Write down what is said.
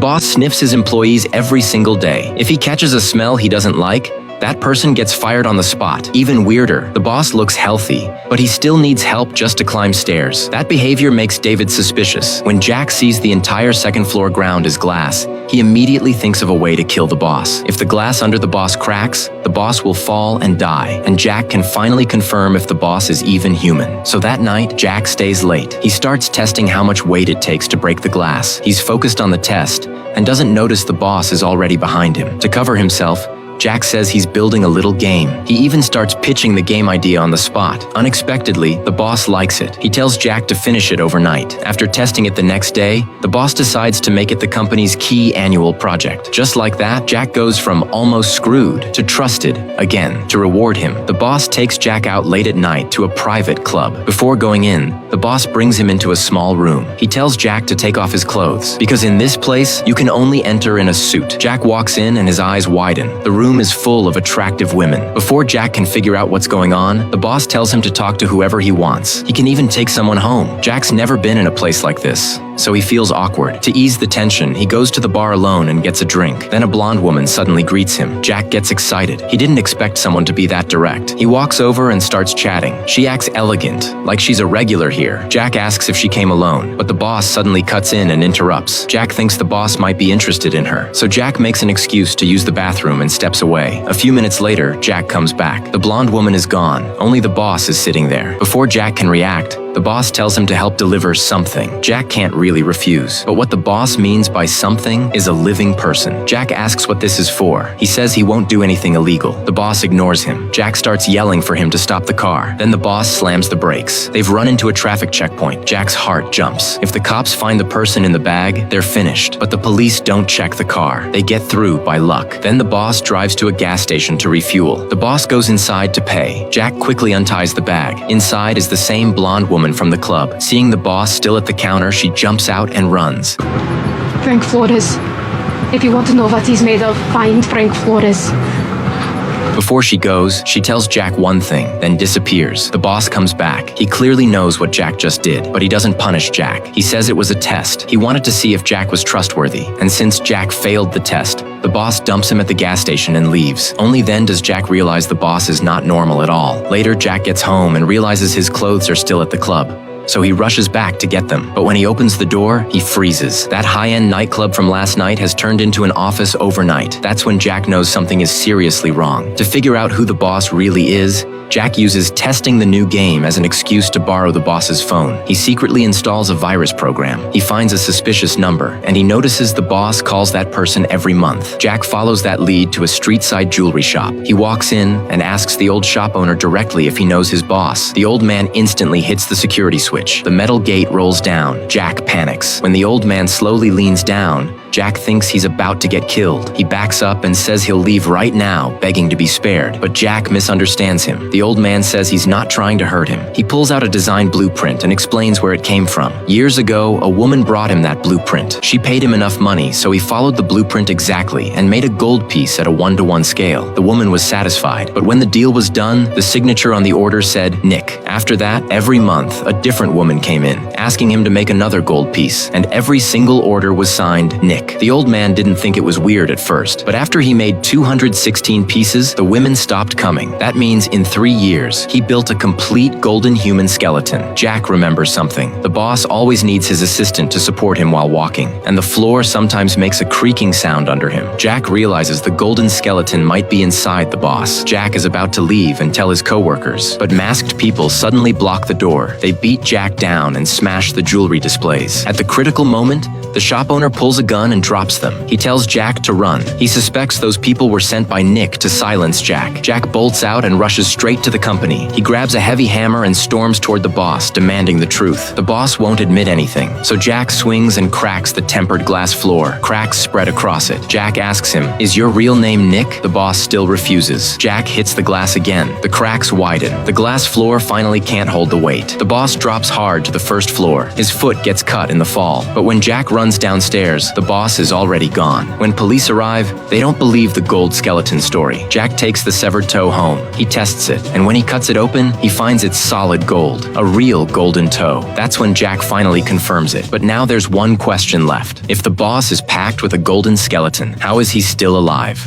boss sniffs his employees every single day. If he catches a smell he doesn't like, that person gets fired on the spot. Even weirder, the boss looks healthy, but he still needs help just to climb stairs. That behavior makes David suspicious. When Jack sees the entire second-floor ground is glass, he immediately thinks of a way to kill the boss. If the glass under the boss cracks, the boss will fall and die, and Jack can finally confirm if the boss is even human. So that night, Jack stays late. He starts testing how much weight it takes to break the glass. He's focused on the test and doesn't notice the boss is already behind him. To cover himself, Jack says he's building a little game. He even starts pitching the game idea on the spot. Unexpectedly, the boss likes it. He tells Jack to finish it overnight. After testing it the next day, the boss decides to make it the company's key annual project. Just like that, Jack goes from almost screwed to trusted again. To reward him, the boss takes Jack out late at night to a private club. Before going in, the boss brings him into a small room. He tells Jack to take off his clothes, because in this place, you can only enter in a suit. Jack walks in and his eyes widen. The room is full of attractive women. Before Jack can figure out what's going on, the boss tells him to talk to whoever he wants. He can even take someone home. Jack's never been in a place like this, so he feels awkward. To ease the tension, he goes to the bar alone and gets a drink. Then a blonde woman suddenly greets him. Jack gets excited. He didn't expect someone to be that direct. He walks over and starts chatting. She acts elegant, like she's a regular here. Jack asks if she came alone, but the boss suddenly cuts in and interrupts. Jack thinks the boss might be interested in her, so Jack makes an excuse to use the bathroom and steps away. A few minutes later, Jack comes back. The blonde woman is gone. Only the boss is sitting there. Before Jack can react, the boss tells him to help deliver something. Jack can't really refuse. But what the boss means by something is a living person. Jack asks what this is for. He says he won't do anything illegal. The boss ignores him. Jack starts yelling for him to stop the car. Then the boss slams the brakes. They've run into a traffic checkpoint. Jack's heart jumps. If the cops find the person in the bag, they're finished. But the police don't check the car. They get through by luck. Then the boss drives to a gas station to refuel. The boss goes inside to pay. Jack quickly unties the bag. Inside is the same blonde woman from the club. Seeing the boss still at the counter, she jumps out and runs. Frank Flores. If you want to know what he's made of, find Frank Flores. Before she goes, she tells Jack one thing, then disappears. The boss comes back. He clearly knows what Jack just did, but he doesn't punish Jack. He says it was a test. He wanted to see if Jack was trustworthy. And since Jack failed the test, the boss dumps him at the gas station and leaves. Only then does Jack realize the boss is not normal at all. Later, Jack gets home and realizes his clothes are still at the club. So he rushes back to get them. But when he opens the door, he freezes. That high-end nightclub from last night has turned into an office overnight. That's when Jack knows something is seriously wrong. To figure out who the boss really is, Jack uses testing the new game as an excuse to borrow the boss's phone. He secretly installs a virus program. He finds a suspicious number, and he notices the boss calls that person every month. Jack follows that lead to a street-side jewelry shop. He walks in and asks the old shop owner directly if he knows his boss. The old man instantly hits the security switch. The metal gate rolls down. Jack panics. When the old man slowly leans down, Jack thinks he's about to get killed. He backs up and says he'll leave right now, begging to be spared. But Jack misunderstands him. The old man says he's not trying to hurt him. He pulls out a design blueprint and explains where it came from. Years ago, a woman brought him that blueprint. She paid him enough money, so he followed the blueprint exactly and made a gold piece at a 1-to-1 scale. The woman was satisfied, but when the deal was done, the signature on the order said Nick. After that, every month, a different woman came in, asking him to make another gold piece, and every single order was signed Nick. The old man didn't think it was weird at first, but after he made 216 pieces, the women stopped coming. That means in 3 years, he built a complete golden human skeleton. Jack remembers something. The boss always needs his assistant to support him while walking, and the floor sometimes makes a creaking sound under him. Jack realizes the golden skeleton might be inside the boss. Jack is about to leave and tell his coworkers, but masked people suddenly block the door. They beat Jack down and smash the jewelry displays. At the critical moment, the shop owner pulls a gun and drops them. He tells Jack to run. He suspects those people were sent by Nick to silence Jack. Jack bolts out and rushes straight to the company. He grabs a heavy hammer and storms toward the boss, demanding the truth. The boss won't admit anything, so Jack swings and cracks the tempered glass floor. Cracks spread across it. Jack asks him, "Is your real name Nick?" The boss still refuses. Jack hits the glass again. The cracks widen. The glass floor finally can't hold the weight. The boss drops hard to the first floor. His foot gets cut in the fall. But when Jack runs downstairs, the boss boss is already gone. When police arrive, they don't believe the gold skeleton story. Jack takes the severed toe home. He tests it, and when he cuts it open, he finds it's solid gold, a real golden toe. That's when Jack finally confirms it. But now there's one question left. If the boss is packed with a golden skeleton, how is he still alive?